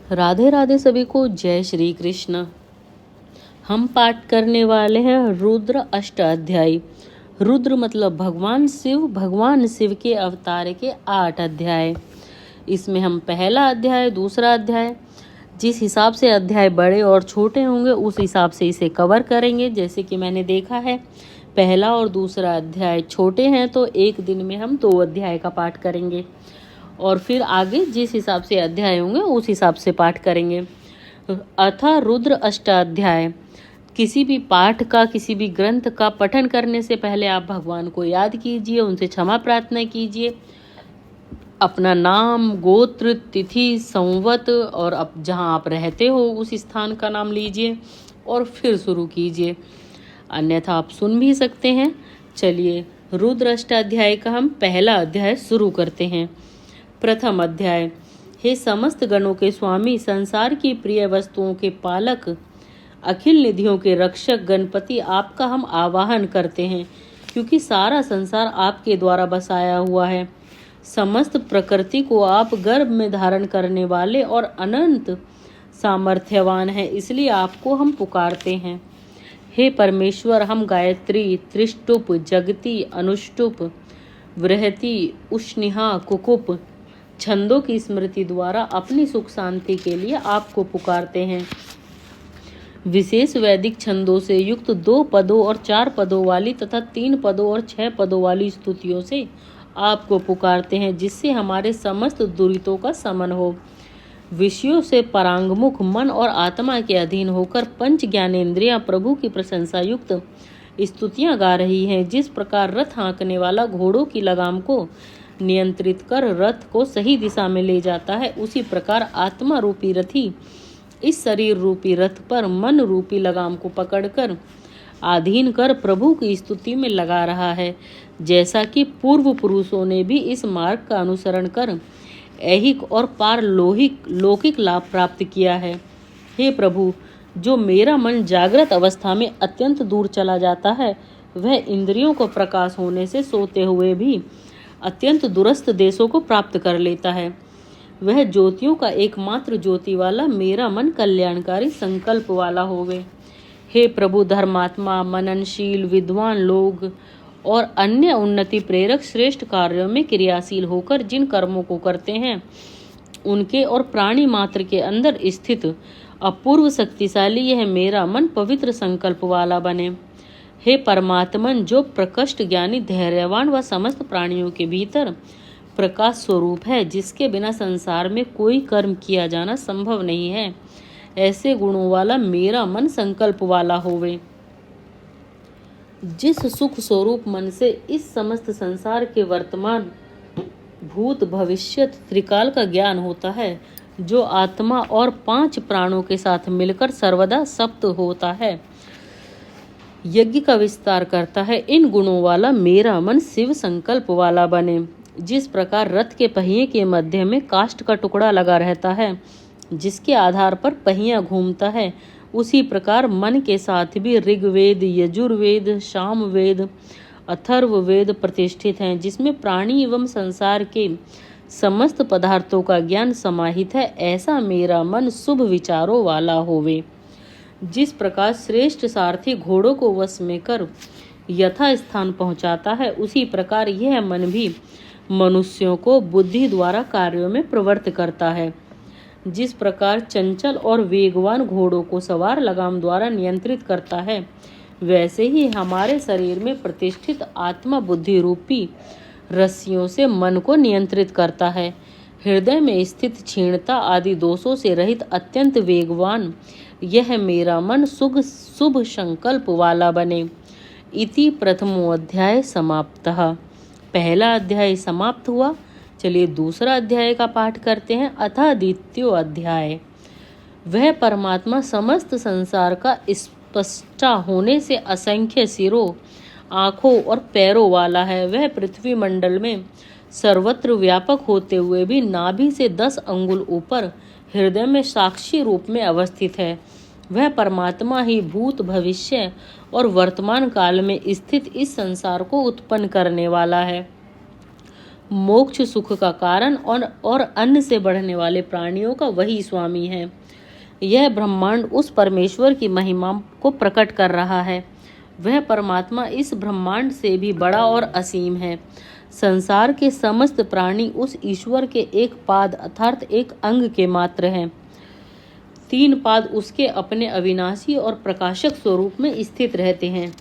राधे राधे सभी को, जय श्री कृष्ण। हम पाठ करने वाले हैं रुद्र अष्टाध्यायी। रुद्र मतलब भगवान शिव के अवतार के 8 अध्याय। इसमें हम पहला अध्याय, दूसरा अध्याय, जिस हिसाब से अध्याय बड़े और छोटे होंगे उस हिसाब से इसे कवर करेंगे। जैसे कि मैंने देखा है पहला और दूसरा अध्याय छोटे हैं तो एक दिन में हम 2 अध्याय का पाठ करेंगे और फिर आगे जिस हिसाब से अध्याय होंगे उस हिसाब से पाठ करेंगे। अथा रुद्र अष्टाध्याय। किसी भी पाठ का, किसी भी ग्रंथ का पठन करने से पहले आप भगवान को याद कीजिए, उनसे क्षमा प्रार्थना कीजिए, अपना नाम, गोत्र, तिथि, संवत और अब जहाँ आप रहते हो उस स्थान का नाम लीजिए और फिर शुरू कीजिए, अन्यथा आप सुन भी सकते हैं। चलिए रुद्र अष्टाध्याय का हम पहला अध्याय शुरू करते हैं। प्रथम अध्याय। हे समस्त गणों के स्वामी, संसार की प्रिय वस्तुओं के पालक, अखिल निधियों के रक्षक गणपति, आपका हम आवाहन करते हैं क्योंकि सारा संसार आपके द्वारा बसाया हुआ है। समस्त प्रकृति को आप गर्भ में धारण करने वाले और अनंत सामर्थ्यवान हैं, इसलिए आपको हम पुकारते हैं। हे परमेश्वर, हम गायत्री, त्रिष्टुप, जगती, अनुष्टुप, बृहति, उष्णिहा, कुकुप छंदों की स्मृति द्वारा अपनी सुख शांति के लिए आपको पुकारते हैं। विशेष वैदिक छंदों से युक्त 2 पदों और 4 पदों वाली तथा 3 पदों और 6 पदों वाली स्तुतियों से आपको पुकारते हैं, जिससे हमारे समस्त दुरितों का शमन हो। विषयों से परांगमुख मन और आत्मा के अधीन होकर पंच ज्ञानेंद्रियां प्रभु की प्रशंसा युक्त स्तुतियां गा रही हैं। जिस प्रकार रथ हाँकने वाला घोड़ों की लगाम को नियंत्रित कर रथ को सही दिशा में ले जाता है, उसी प्रकार आत्मा रूपी रथी इस शरीर रूपी रथ पर मन रूपी लगाम को पकड़कर आधीन कर प्रभु की स्तुति में लगा रहा है। जैसा कि पूर्व पुरुषों ने भी इस मार्ग का अनुसरण कर ऐहिक और लौकिक लाभ प्राप्त किया है। हे प्रभु, जो मेरा मन जागृत अवस्था में अत्यंत दूर चला जाता है, वह इंद्रियों को प्रकाश होने से सोते हुए भी अत्यंत दूरस्थ देशों को प्राप्त कर लेता है। वह ज्योतियों का एकमात्र ज्योति वाला मेरा मन कल्याणकारी संकल्प वाला होवे। हे प्रभु, धर्मात्मा, मननशील, विद्वान लोग और अन्य उन्नति प्रेरक श्रेष्ठ कार्यों में क्रियाशील होकर जिन कर्मों को करते हैं, उनके और प्राणी मात्र के अंदर स्थित अपूर्व शक्तिशाली यह मेरा मन पवित्र संकल्प वाला बने। हे परमात्मन, जो प्रकृष्ट ज्ञानी, धैर्यवान व समस्त प्राणियों के भीतर प्रकाश स्वरूप है, जिसके बिना संसार में कोई कर्म किया जाना संभव नहीं है, ऐसे गुणों वाला मेरा मन संकल्प वाला होवे। जिस सुख स्वरूप मन से इस समस्त संसार के वर्तमान, भूत, भविष्यत, त्रिकाल का ज्ञान होता है, जो आत्मा और 5 प्राणों के साथ मिलकर सर्वदा सप्त होता है, यज्ञ का विस्तार करता है, इन गुणों वाला मेरा मन शिव संकल्प वाला बने। जिस प्रकार रथ के पहिए के मध्य में काष्ठ का टुकड़ा लगा रहता है, जिसके आधार पर पहिया घूमता है, उसी प्रकार मन के साथ भी ऋग्वेद, यजुर्वेद, सामवेद, अथर्ववेद प्रतिष्ठित हैं, जिसमें प्राणी एवं संसार के समस्त पदार्थों का ज्ञान समाहित है। ऐसा मेरा मन शुभ विचारों वाला होवे। जिस प्रकार श्रेष्ठ सारथी घोड़ों को वश में कर यथा स्थान पहुंचाता है, उसी प्रकार यह मन भी मनुष्यों को बुद्धि द्वारा कार्यों में प्रवृत्त करता है। जिस प्रकार चंचल और वेगवान घोड़ों को सवार लगाम द्वारा नियंत्रित करता है, वैसे ही हमारे शरीर में प्रतिष्ठित आत्मा बुद्धि रूपी रस्सियों से मन को नियंत्रित करता है। हृदय में स्थित क्षीणता आदि दोषों से रहित अत्यंत वेगवान यह मेरा मन शुभ संकल्प वाला बने। इति प्रथमो अध्याय समाप्तः। पहला अध्याय समाप्त हुआ। चलिए दूसरा अध्याय का पाठ करते हैं। अथा द्वितीयो अध्याय। वह परमात्मा समस्त संसार का स्पष्टा होने से असंख्य सिरों, आँखों और पैरों वाला है। वह पृथ्वी मंडल में सर्वत्र व्यापक होते हुए भी नाभि से 10 अंगुल ऊपर हृदय में साक्षी रूप में अवस्थित है। वह परमात्मा ही भूत, भविष्य और वर्तमान काल में स्थित इस संसार को उत्पन्न करने वाला है। मोक्ष सुख का कारण और अन्न से बढ़ने वाले प्राणियों का वही स्वामी है। यह ब्रह्मांड उस परमेश्वर की महिमा को प्रकट कर रहा है। वह परमात्मा इस ब्रह्मांड से भी बड़ा और असीम है। संसार के समस्त प्राणी उस ईश्वर के एक पाद अर्थात एक अंग के मात्र हैं। 3 पाद उसके अपने अविनाशी और प्रकाशक स्वरूप में स्थित रहते हैं।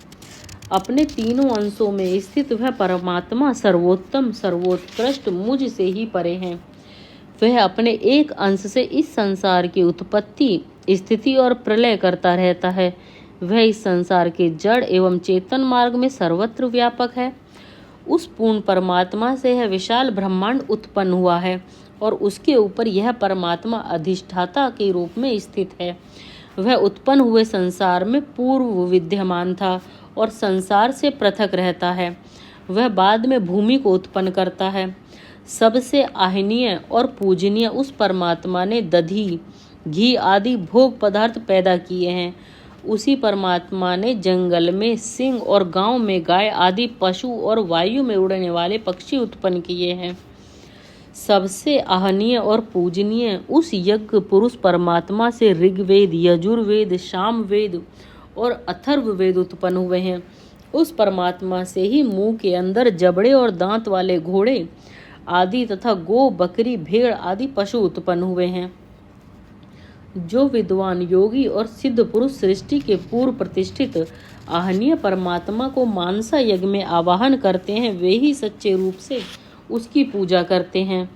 अपने तीनों अंशों में स्थित वह परमात्मा सर्वोत्तम सर्वोत्कृष्ट मुझ से ही परे हैं। वह अपने एक अंश से इस संसार की उत्पत्ति, स्थिति और प्रलय करता रहता है। वह इस संसार के जड़ एवं चेतन मार्ग में सर्वत्र व्यापक है। उस पूर्ण परमात्मा से यह विशाल ब्रह्मांड उत्पन्न हुआ है और उसके ऊपर यह परमात्मा अधिष्ठाता के रूप में स्थित है। वह उत्पन्न हुए संसार में पूर्व विद्यमान था और संसार से पृथक रहता है। वह बाद में भूमि को उत्पन्न करता है। सबसे आहनीय और पूजनीय उस परमात्मा ने दधी, घी आदि भोग पदार्थ पैदा किए हैं। उसी परमात्मा ने जंगल में सिंह और गांव में गाय आदि पशु और वायु में उड़ने वाले पक्षी उत्पन्न किए हैं। सबसे आहनीय और पूजनीय उस यज्ञ पुरुष परमात्मा से ऋग्वेद, यजुर्वेद, सामवेद और अथर्ववेद उत्पन्न हुए हैं। उस परमात्मा से ही मुंह के अंदर जबड़े और दांत वाले घोड़े आदि तथा गो, बकरी, भेड़ आदि पशु उत्पन्न हुए हैं। जो विद्वान योगी और सिद्ध पुरुष सृष्टि के पूर्व प्रतिष्ठित आहनीय परमात्मा को मानसा यज्ञ में आवाहन करते हैं, वे ही सच्चे रूप से उसकी पूजा करते हैं।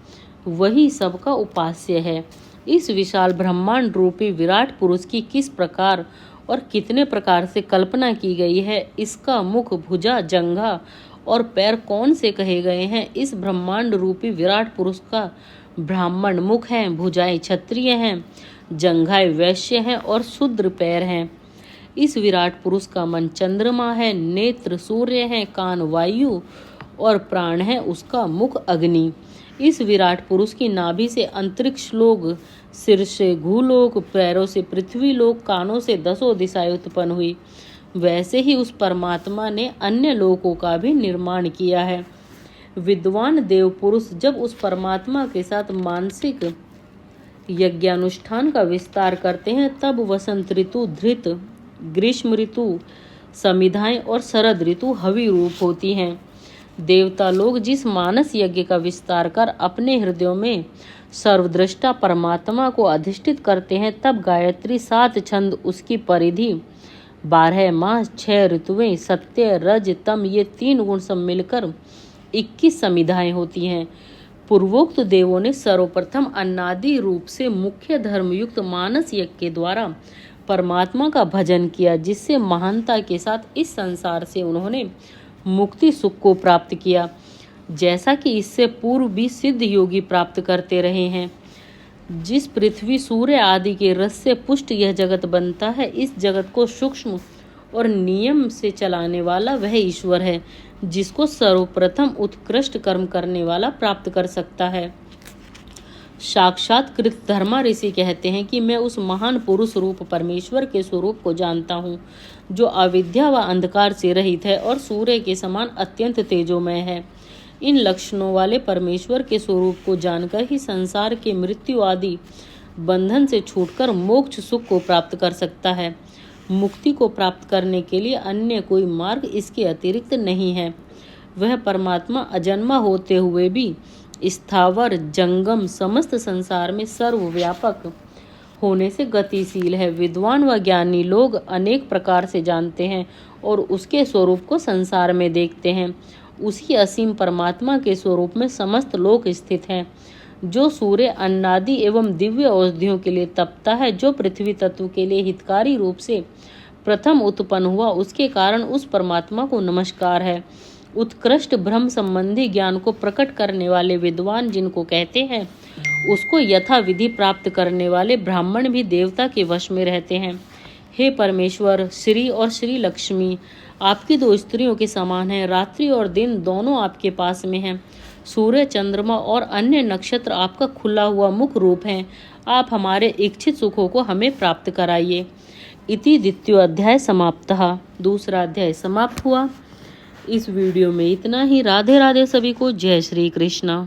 वही सबका उपास्य है। इस विशाल ब्रह्मांड रूपी विराट पुरुष की किस प्रकार और कितने प्रकार से कल्पना की गई है, इसका मुख, भुजा, जंघा और पैर कौन से कहे गए हैं। इस ब्रह्मांड रूपी विराट पुरुष का ब्राह्मण मुख है, भुजाएं क्षत्रिय हैं, जंघाएं वैश्य हैं और शूद्र पैर हैं। इस विराट पुरुष का मन चंद्रमा है, नेत्र सूर्य हैं, कान वायु और प्राण है उसका मुख अग्नि। इस विराट पुरुष की नाभि से अंतरिक्ष लोक, सिर से भूलोक, पैरों से पृथ्वी लोक, कानों से 10 दिशाएं उत्पन्न हुई। वैसे ही उस परमात्मा ने अन्य लोकों का भी निर्माण किया है। विद्वान देव पुरुष जब उस परमात्मा के साथ मानसिक यज्ञानुष्ठान का विस्तार करते हैं, तब वसंत ऋतु धृत, ग्रीष्म ऋतु समिधाएं और शरद ऋतु हवि रूप होती हैं। देवता लोग जिस मानस यज्ञ का विस्तार कर अपने हृदयों में सर्वद्रष्टा परमात्मा को अधिष्ठित करते हैं, तब गायत्री 7 छंद उसकी परिधि, 12 मास, 6 ऋतुएं, सत्य, रज, तम, ये 3 गुण सब मिलकर 21 समिधाएं होती हैं। पूर्वोक्त देवों ने सर्वप्रथम अन्नादि रूप से मुख्य धर्मयुक्त मानस यज्ञ के द्वारा परमात्मा का भजन किया, जिससे महानता के साथ इस संसार से उन्होंने मुक्ति सुख को प्राप्त किया, जैसा कि इससे पूर्व भी सिद्ध योगी प्राप्त करते रहे हैं। जिस पृथ्वी, सूर्य आदि के रस से पुष्ट यह जगत बनता है, इस जगत को सूक्ष्म और नियम से चलाने वाला वह ईश्वर है, जिसको सर्वप्रथम उत्कृष्ट कर्म करने वाला प्राप्त कर सकता है। साक्षात कृत धर्मा ऋषि कहते हैं कि मैं उस महान पुरुष रूप परमेश्वर के स्वरूप को जानता हूँ, जो अविद्या व अंधकार से रहित है और सूर्य के समान अत्यंत तेजोमय है। इन लक्षणों वाले परमेश्वर के स्वरूप को जानकर ही संसार के मृत्यु आदि बंधन से छूटकर मोक्ष सुख को प्राप्त कर सकता है। मुक्ति को प्राप्त करने के लिए अन्य कोई मार्ग इसके अतिरिक्त नहीं है। वह परमात्मा अजन्मा होते हुए भी स्थावर, जंगम, समस्त संसार में सर्वव्यापक होने से गतिशील है। विद्वान व ज्ञानी लोग अनेक प्रकार से जानते हैं और उसके स्वरूप को संसार में देखते हैं। उसी असीम परमात्मा के स्वरूप में समस्त लोक स्थित हैं। जो सूर्य अन्नादि एवं दिव्य औषधियों के लिए तपता है, जो पृथ्वी तत्व के लिए हितकारी रूप से प्रथम उत्पन्न हुआ, उसके कारण उस परमात्मा को नमस्कार है। उत्कृष्ट ब्रह्म संबंधी ज्ञान को प्रकट करने वाले विद्वान जिनको कहते हैं, उसको यथा विधि प्राप्त करने वाले ब्राह्मण भी देवता के वश में रहते हैं। हे परमेश्वर, श्री और श्री लक्ष्मी आपकी 2 स्त्रियों के समान हैं। रात्रि और दिन दोनों आपके पास में हैं। सूर्य, चंद्रमा और अन्य नक्षत्र आपका खुला हुआ मुख रूप हैं। आप हमारे इच्छित सुखों को हमें प्राप्त कराइए। इति द्वितीय अध्याय समाप्तः। दूसरा अध्याय समाप्त हुआ। इस वीडियो में इतना ही। राधे राधे सभी को। जय श्री कृष्ण।